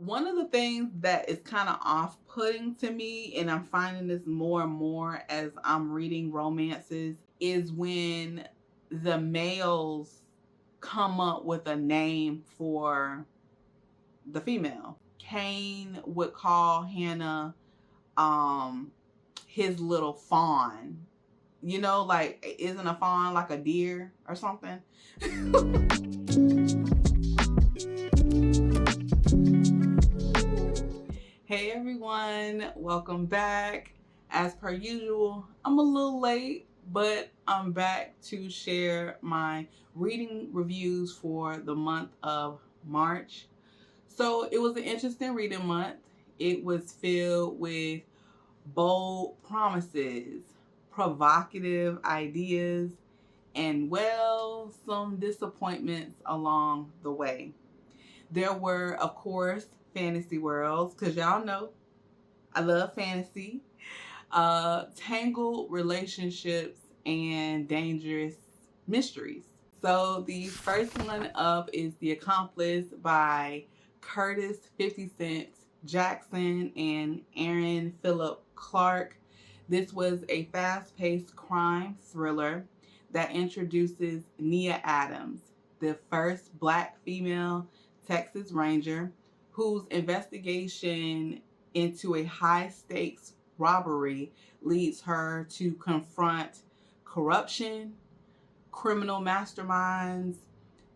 One of the things that is kind of off-putting to me, and I'm finding this more and more as I'm reading romances, is when the males come up with a name for the female. Cain would call Hannah his little fawn. You know, like, isn't a fawn like a deer or something? Hey everyone, welcome back. As per usual, I'm a little late, but I'm back to share my reading reviews for the month of March. So it was an interesting reading month. It was filled with bold promises, provocative ideas, and well, some disappointments along the way. There were, of course, fantasy worlds, because y'all know I love fantasy, tangled relationships, and dangerous mysteries. So the first one up is The Accomplice by Curtis 50 Cent Jackson and Aaron Phillip Clarke. This was a fast-paced crime thriller that introduces Nia Adams, the first Black female Texas Ranger, whose investigation into a high-stakes robbery leads her to confront corruption, criminal masterminds,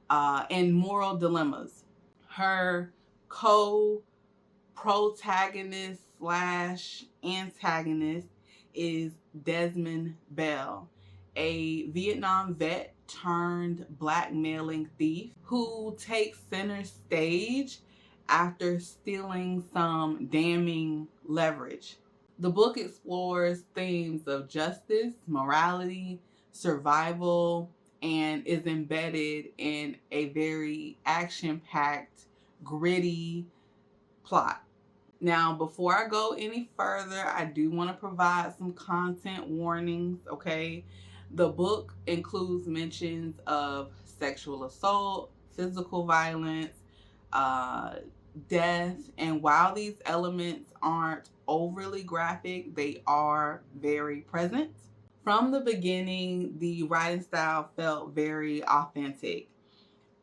and moral dilemmas. Her co-protagonist slash antagonist is Desmond Bell, a Vietnam vet turned blackmailing thief who takes center stage after stealing some damning leverage. The book explores themes of justice, morality, survival, and is embedded in a very action-packed, gritty plot. Now, before I go any further, I do want to provide some content warnings, okay? The book includes mentions of sexual assault, physical violence, death, and while these elements aren't overly graphic, they are very present. From the beginning, the writing style felt very authentic.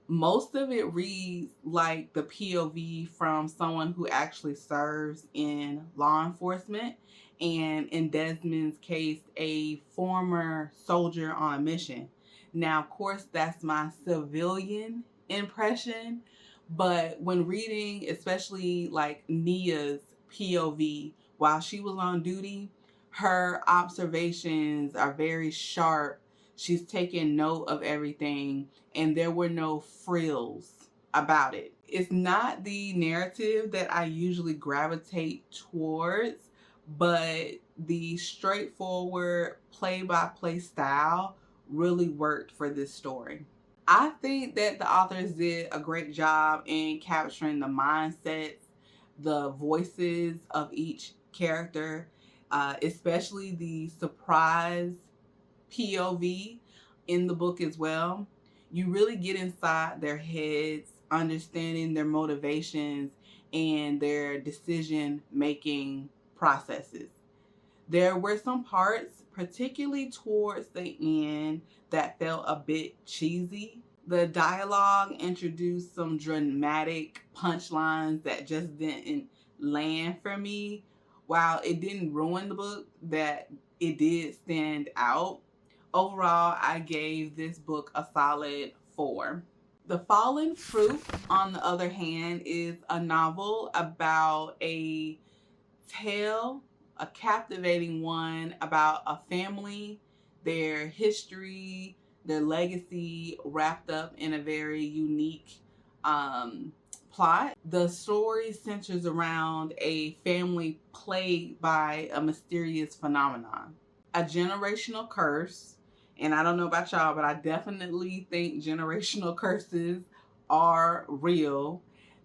Most of it reads like the POV from someone who actually serves in law enforcement, and in Desmond's case, a former soldier on mission. Now, of course, that's my civilian impression, but when reading, especially like Nia's POV while she was on duty, her observations are very sharp. She's taking note of everything, and there were no frills about it. It's not the narrative that I usually gravitate towards, but the straightforward play-by-play style really worked for this story. I think that the authors did a great job in capturing the mindsets, the voices of each character, especially the surprise POV in the book as well. You really get inside their heads, understanding their motivations and their decision-making processes. There were some parts, particularly towards the end, that felt a bit cheesy. The dialogue introduced some dramatic punchlines that just didn't land for me. While it didn't ruin the book, that it did stand out. Overall, I gave this book a solid 4. The Fallen Fruit, on the other hand, is a novel about a tale, a captivating one, about a family, their history, their legacy, wrapped up in a very unique plot. The story centers around a family plagued by a mysterious phenomenon, a generational curse. And I don't know about y'all, but I definitely think generational curses are real,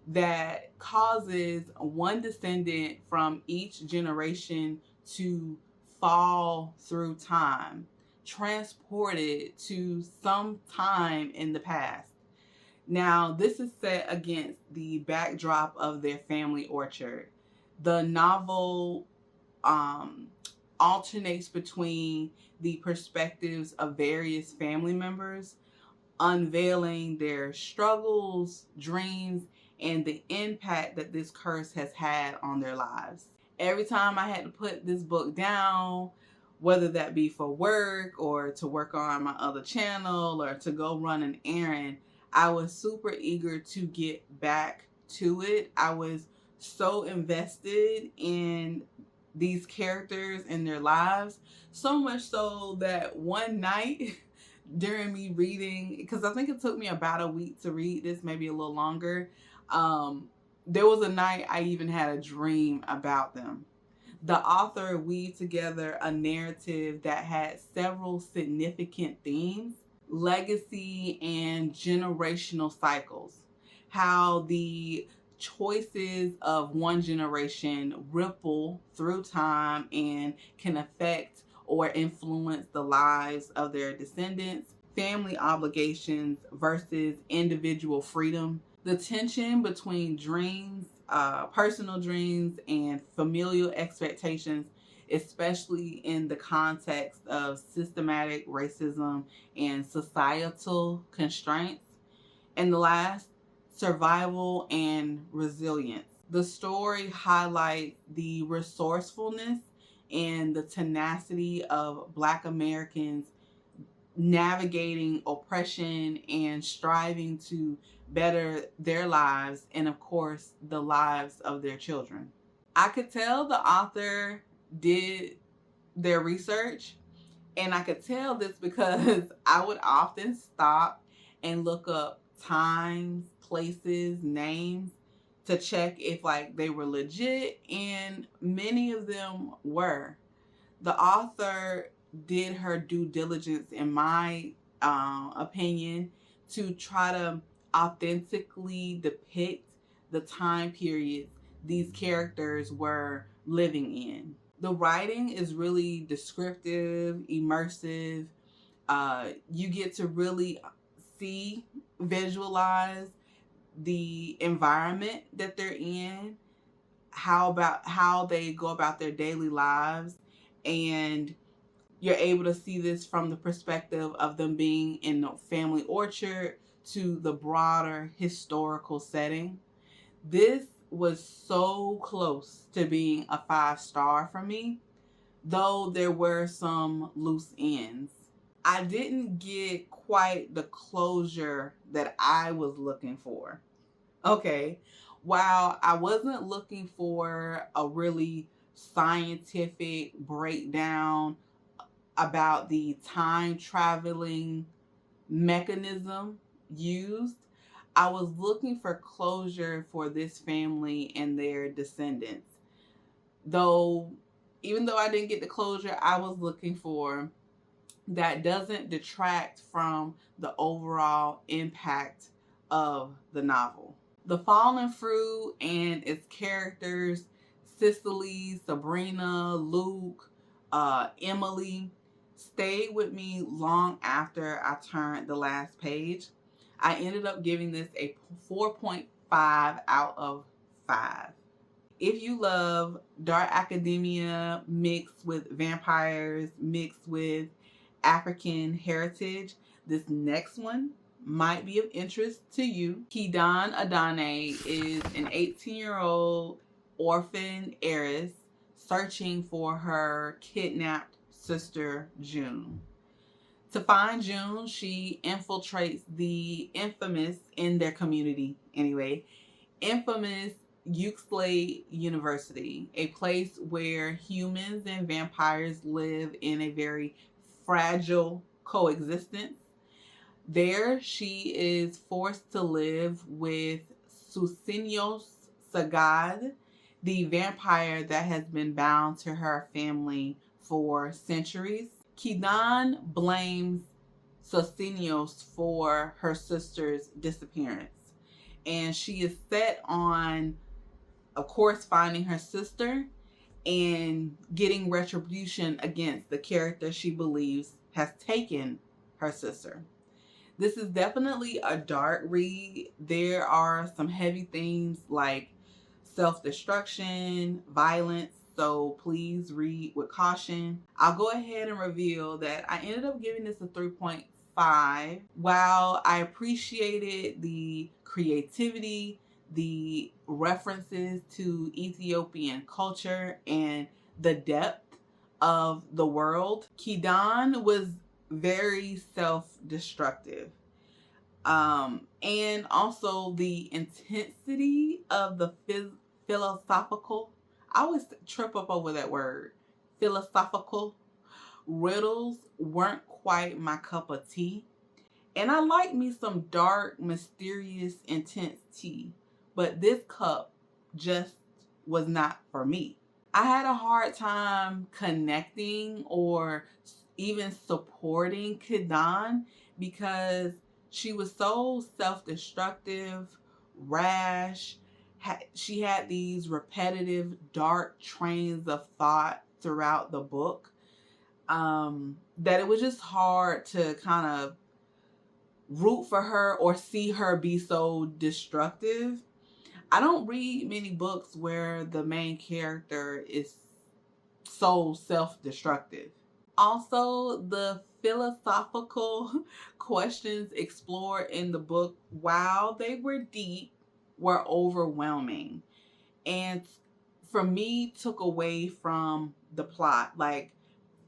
that causes one descendant from each generation to fall through time, transported to some time in the past. Now, this is set against the backdrop of their family orchard. The novel um, alternates between the perspectives of various family members, unveiling their struggles, dreams, and the impact that this curse has had on their lives. Every time I had to put this book down, whether that be for work or to work on my other channel or to go run an errand, I was super eager to get back to it. I was so invested in these characters and their lives, so much so that one night during me reading, because I think it took me about a week to read this, maybe a little longer, there was a night I even had a dream about them. The author weaved together a narrative that had several significant themes: legacy and generational cycles, how the choices of one generation ripple through time and can affect or influence the lives of their descendants, family obligations versus individual freedom, the tension between dreams, personal dreams, and familial expectations, especially in the context of systematic racism and societal constraints. And the last, survival and resilience. The story highlights the resourcefulness and the tenacity of Black Americans navigating oppression and striving to better their lives and, of course, the lives of their children. I could tell the author did their research, and I could tell this because I would often stop and look up times, places, names to check if they were legit, and many of them were. The author did her due diligence, in my opinion, to try to authentically depict the time periods these characters were living in. The writing is really descriptive, immersive. You get to really see, visualize the environment that they're in, how they go about their daily lives, and you're able to see this from the perspective of them being in the family orchard to the broader historical setting. This was so close to being a 5-star for me, though there were some loose ends. I didn't get quite the closure that I was looking for. Okay, while I wasn't looking for a really scientific breakdown about the time traveling mechanism used, I was looking for closure for this family and their descendants. Even though I didn't get the closure I was looking for, that doesn't detract from the overall impact of the novel. The Fallen Fruit and its characters, Cicely, Sabrina, Luke, Emily, stayed with me long after I turned the last page. I ended up giving this a 4.5 out of 5. If you love dark academia mixed with vampires, mixed with African heritage, this next one might be of interest to you. Kidan Adane is an 18-year-old orphan heiress searching for her kidnapped sister, June. To find June, she infiltrates the in their community anyway, infamous Uxley University, a place where humans and vampires live in a very fragile coexistence. There, she is forced to live with Susinos Sagad, the vampire that has been bound to her family for centuries. Kidan blames Susinos for her sister's disappearance, and she is set on, of course, finding her sister and getting retribution against the character she believes has taken her sister. This is definitely a dark read. There are some heavy themes like self-destruction, violence, so please read with caution. I'll go ahead and reveal that I ended up giving this a 3.5. While I appreciated the creativity, the references to Ethiopian culture, and the depth of the world, Kidan was very self-destructive. And also the intensity of the philosophical, I always trip up over that word, philosophical riddles weren't quite my cup of tea. And I like me some dark, mysterious, intense tea, but this cup just was not for me. I had a hard time connecting or even supporting Kidan because she was so self-destructive, rash. She had these repetitive, dark trains of thought throughout the book, that it was just hard to kind of root for her or see her be so destructive. I don't read many books where the main character is so self-destructive. Also, the philosophical questions explored in the book, while they were deep, were overwhelming. And for me, took away from the plot. Like,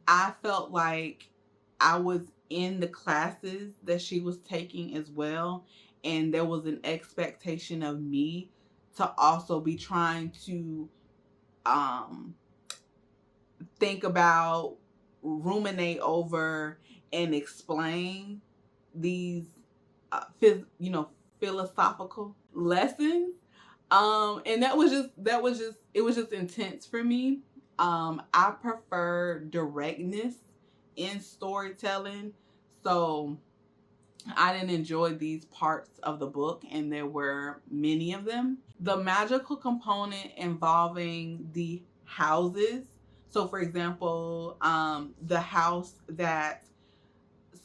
I felt like I was in the classes that she was taking as well. And there was an expectation of me to also be trying to think about, ruminate over, and explain these, philosophical lessons. And it was just intense for me. I prefer directness in storytelling, so I didn't enjoy these parts of the book, and there were many of them. The magical component involving the houses. So, for example, the house that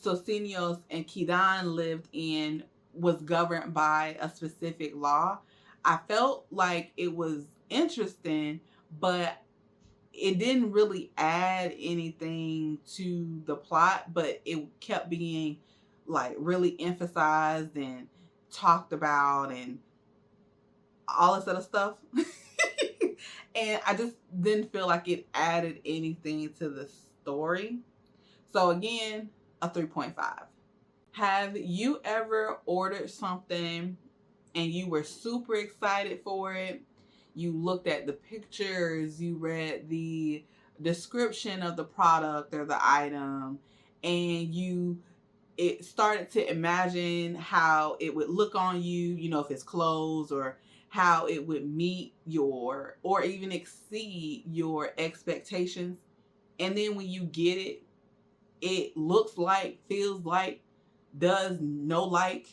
Socinios and Kidan lived in was governed by a specific law. I felt like it was interesting, but it didn't really add anything to the plot, but it kept being like really emphasized and talked about and all this other stuff. And I just didn't feel like it added anything to the story. So again, a 3.5. Have you ever ordered something and you were super excited for it? You looked at the pictures, you read the description of the product or the item, and it started to imagine how it would look on you, if it's clothes, or how it would meet your, or even exceed your expectations. And then when you get it, it looks like, feels like, does no like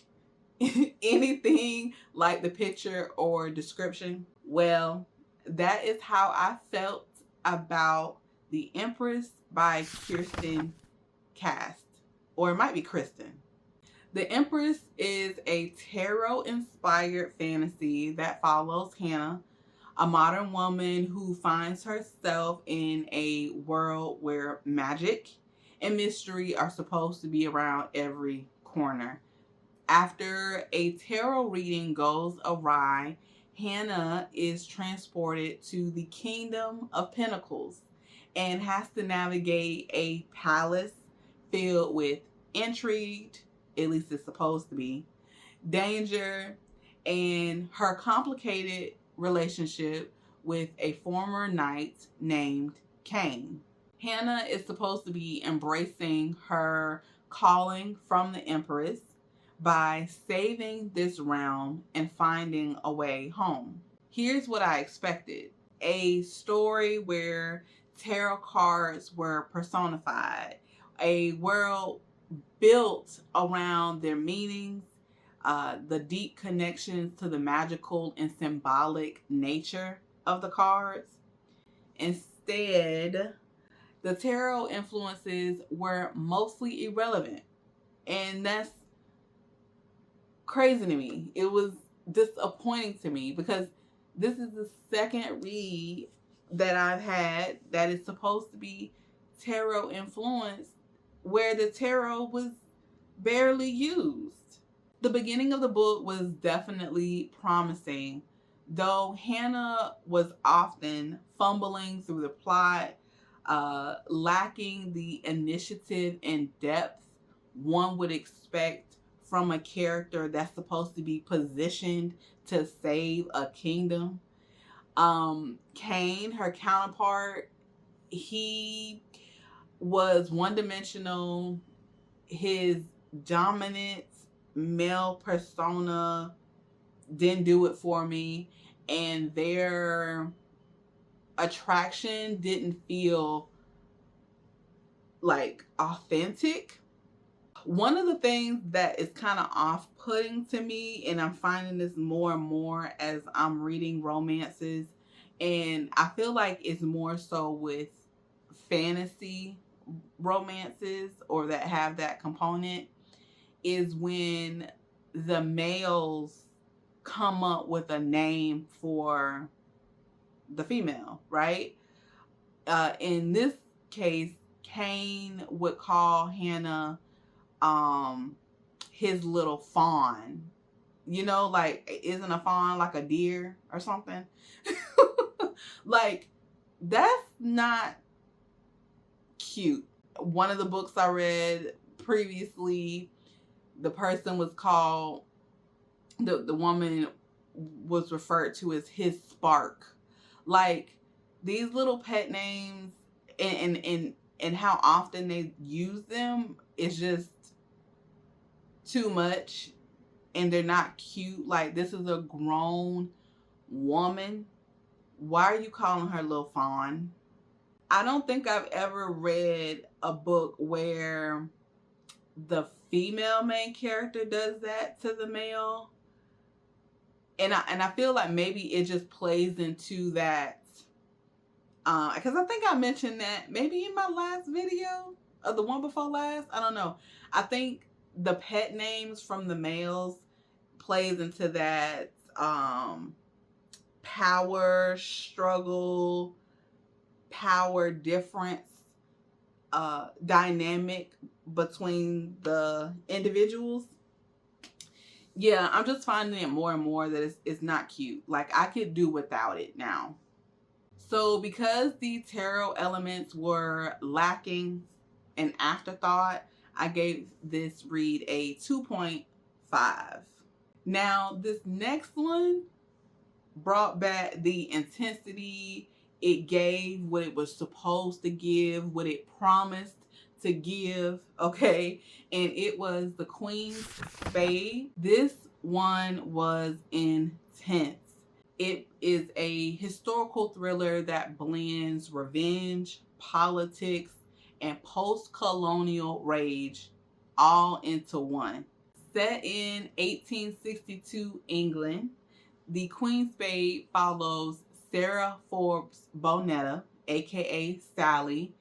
anything like the picture or description. Well, that is how I felt about The Empress by Kirsten Cast, or it might be Kristen. The Empress is a tarot-inspired fantasy that follows Hannah, a modern woman who finds herself in a world where magic and mystery are supposed to be around every corner. After a tarot reading goes awry, Hannah is transported to the Kingdom of Pentacles and has to navigate a palace filled with intrigue, at least it's supposed to be, danger, and her complicated relationship with a former knight named Cain. Hannah is supposed to be embracing her calling from the Empress by saving this realm and finding a way home. Here's what I expected: a story where tarot cards were personified, a world built around their meanings, the deep connections to the magical and symbolic nature of the cards. Instead, the tarot influences were mostly irrelevant, and that's crazy to me. It was disappointing to me because this is the second read that I've had that is supposed to be tarot influenced where the tarot was barely used. The beginning of the book was definitely promising, though Hannah was often fumbling through the plot, lacking the initiative and depth one would expect from a character that's supposed to be positioned to save a kingdom. Cain, her counterpart, he was one dimensional. His dominant male persona didn't do it for me, and their attraction didn't feel like authentic. One of the things that is kind of off-putting to me, and I'm finding this more and more as I'm reading romances, and I feel like it's more so with fantasy romances or that have that component, is when the males come up with a name for the female, right? In this case, Cain would call Hannah his little fawn. You know, like, isn't a fawn like a deer or something? Like, that's not cute. One of the books I read previously, the person was called, the woman was referred to as his spark. Like, these little pet names and how often they use them is just too much, and they're not cute. Like, this is a grown woman. Why are you calling her little fawn? I don't think I've ever read a book where the female main character does that to the male. And I feel like maybe it just plays into that, because I think I mentioned that maybe in my last video or the one before last. I don't know. I think the pet names from the males plays into that power struggle, power difference dynamic between the individuals. Yeah, I'm just finding it more and more that it's not cute. Like, I could do without it now. So because the tarot elements were lacking an afterthought, I gave this read a 2.5. Now, this next one brought back the intensity. It gave what it was supposed to give, what it promised to give, okay? And it was The Queen's Spade. This one was intense. It is a historical thriller that blends revenge, politics, and post-colonial rage all into one. Set in 1862 England, The Queen's Spade follows Sarah Forbes Bonetta, aka Sally,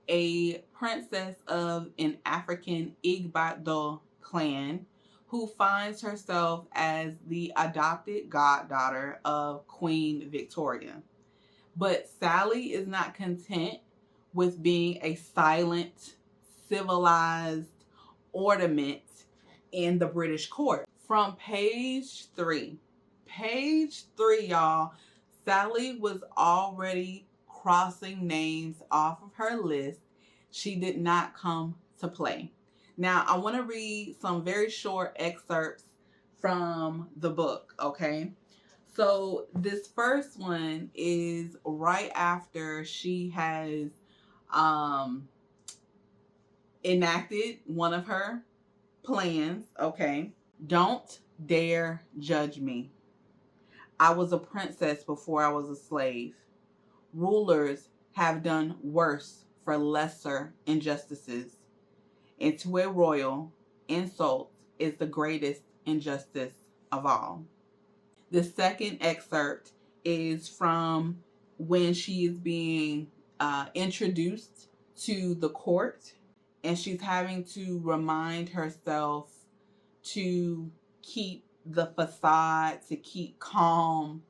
a princess of an African Igbo clan who finds herself as the adopted goddaughter of Queen Victoria. But Sally is not content with being a silent, civilized ornament in the British court. From page 3, y'all, Sally was already crossing names off of her list. She did not come to play. Now, I want to read some very short excerpts from the book, okay? So this first one is right after she has enacted one of her plans, okay? Don't dare judge me. I was a princess before I was a slave. Rulers have done worse for lesser injustices. And to a royal, insult is the greatest injustice of all. The second excerpt is from when she is being introduced to the court, and she's having to remind herself to keep the facade, to keep calm,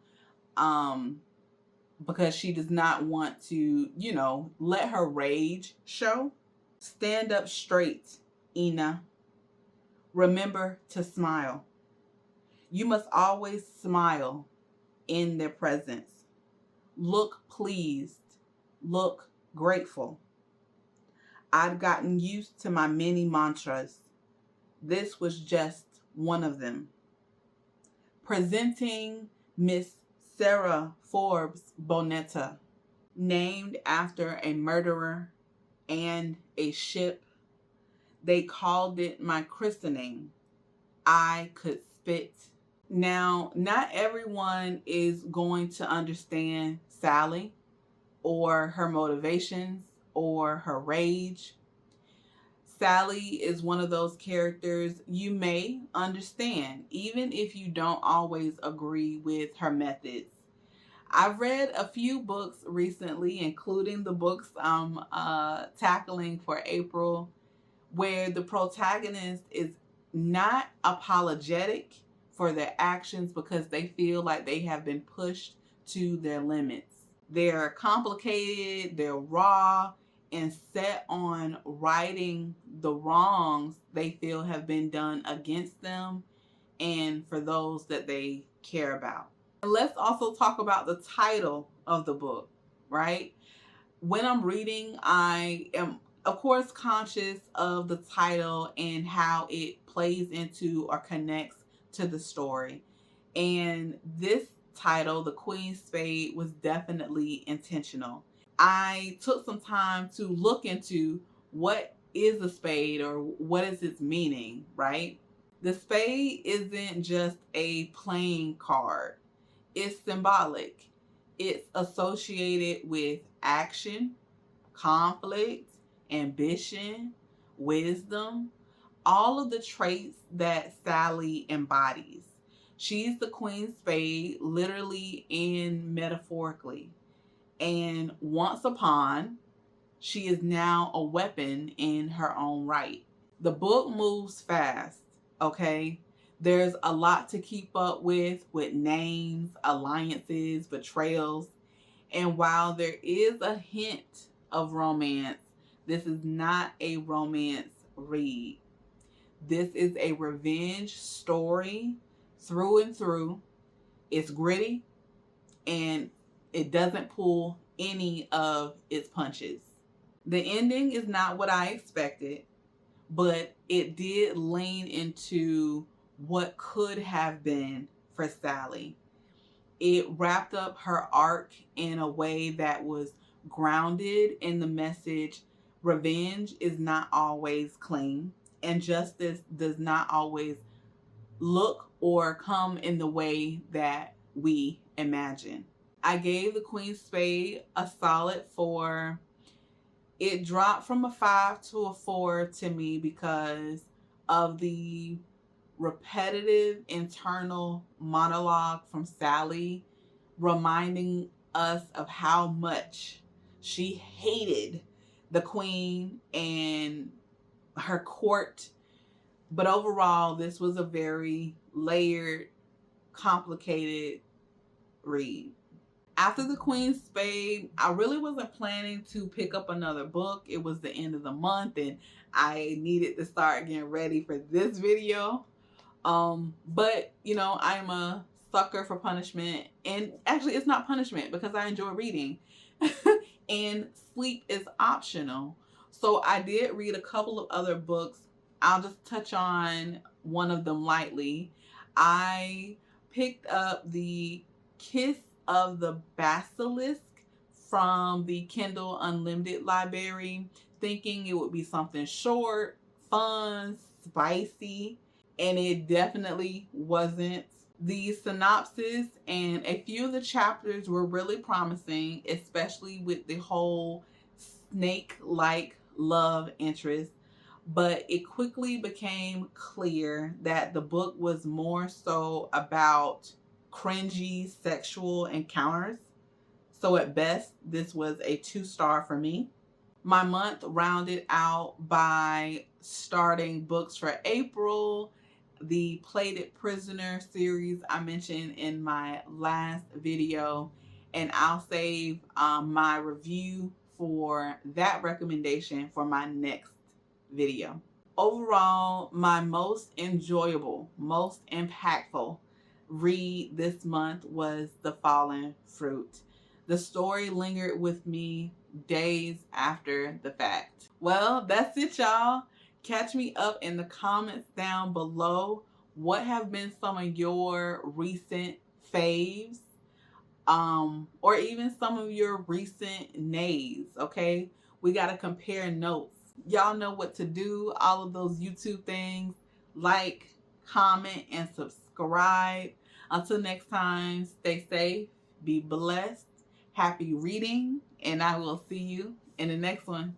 because she does not want to, let her rage show. Stand up straight, Ina. Remember to smile. You must always smile in their presence. Look pleased. Look grateful. I'd gotten used to my many mantras. This was just one of them. Presenting Miss Sarah Forbes Bonetta, named after a murderer and a ship. They called it my christening. I could spit. Now, not everyone is going to understand Sally or her motivations or her rage. Sally is one of those characters you may understand, even if you don't always agree with her methods. I've read a few books recently, including the books I'm tackling for April, where the protagonist is not apologetic for their actions because they feel like they have been pushed to their limits. They're complicated, they're raw, and set on righting the wrongs they feel have been done against them and for those that they care about. Let's also talk about the title of the book, right? When I'm reading, I am, of course, conscious of the title and how it plays into or connects to the story. And this title, The Queen's Spade, was definitely intentional. I took some time to look into what is a spade or what is its meaning, right? The spade isn't just a playing card. It's symbolic. It's associated with action, conflict, ambition, wisdom, all of the traits that Sally embodies. She's the Queen's Spade, literally and metaphorically. And once upon, she is now a weapon in her own right. The book moves fast, okay? There's a lot to keep up with names, alliances, betrayals. And while there is a hint of romance, this is not a romance read. This is a revenge story through and through. It's gritty and it doesn't pull any of its punches. The ending is not what I expected, but it did lean into what could have been for Sally. It wrapped up her arc in a way that was grounded in the message revenge is not always clean, and justice does not always look or come in the way that we imagine. I gave The Queen's Spade a solid 4. It dropped from a 5 to a 4 to me because of the repetitive internal monologue from Sally, reminding us of how much she hated the Queen and her court. But overall, this was a very layered, complicated read. After The Queen's Spade, I really wasn't planning to pick up another book. It was the end of the month and I needed to start getting ready for this video. But I'm a sucker for punishment, and actually it's not punishment because I enjoy reading and sleep is optional. So I did read a couple of other books. I'll just touch on one of them lightly. I picked up The Kiss of the Basilisk from the Kindle Unlimited library, thinking it would be something short, fun, spicy, and it definitely wasn't. The synopsis and a few of the chapters were really promising, especially with the whole snake-like love interest, but it quickly became clear that the book was more so about cringy sexual encounters. So at best, this was a 2-star for me. My month rounded out by starting books for April, the Plated Prisoner series I mentioned in my last video, and I'll save my review for that recommendation for my next video. Overall, my most enjoyable, most impactful read this month was The Fallen Fruit. The story lingered with me days after the fact. Well, that's it, y'all. Catch me up in the comments down below. What have been some of your recent faves? Or even some of your recent nays, okay? We got to compare notes. Y'all know what to do. All of those YouTube things. Like, comment, and subscribe. Until next time, stay safe, be blessed, happy reading, and I will see you in the next one.